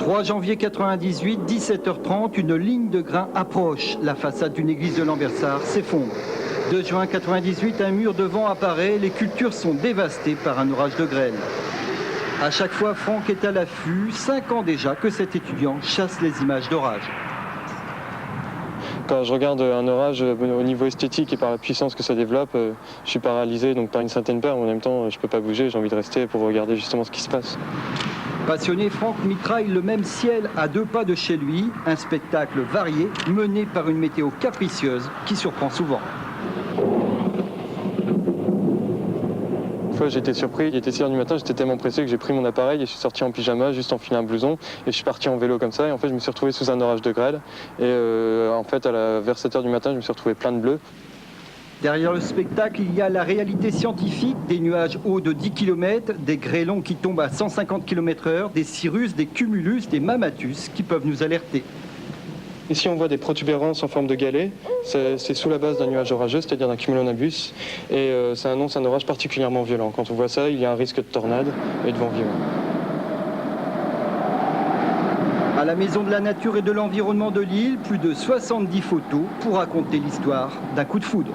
3 janvier 98, 17h30, une ligne de grain approche. La façade d'une église de Lambersart s'effondre. 2 juin 98, un mur de vent apparaît. Les cultures sont dévastées par un orage de grêle. À chaque fois, Franck est à l'affût. 5 ans déjà que cet étudiant chasse les images d'orage. Quand je regarde un orage au niveau esthétique et par la puissance que ça développe, je suis paralysé donc par une certaine peur, mais en même temps je ne peux pas bouger, j'ai envie de rester pour regarder justement ce qui se passe. Passionné, Franck mitraille le même ciel à 2 pas de chez lui, un spectacle varié mené par une météo capricieuse qui surprend souvent. Une fois j'étais surpris, il était 6 h du matin, j'étais tellement pressé que j'ai pris mon appareil et je suis sorti en pyjama, juste enfiler un blouson et je suis parti en vélo comme ça et en fait je me suis retrouvé sous un orage de grêle et en fait vers 7 h du matin je me suis retrouvé plein de bleu. Derrière le spectacle, il y a la réalité scientifique, des nuages hauts de 10 km, des grêlons qui tombent à 150 km/h, des cirrus, des cumulus, des mammatus qui peuvent nous alerter. Ici on voit des protubérances en forme de galets, c'est sous la base d'un nuage orageux, c'est-à-dire d'un cumulonimbus, et ça annonce un orage particulièrement violent. Quand on voit ça, il y a un risque de tornade et de vent violent. À la Maison de la Nature et de l'Environnement de Lille, plus de 70 photos pour raconter l'histoire d'un coup de foudre.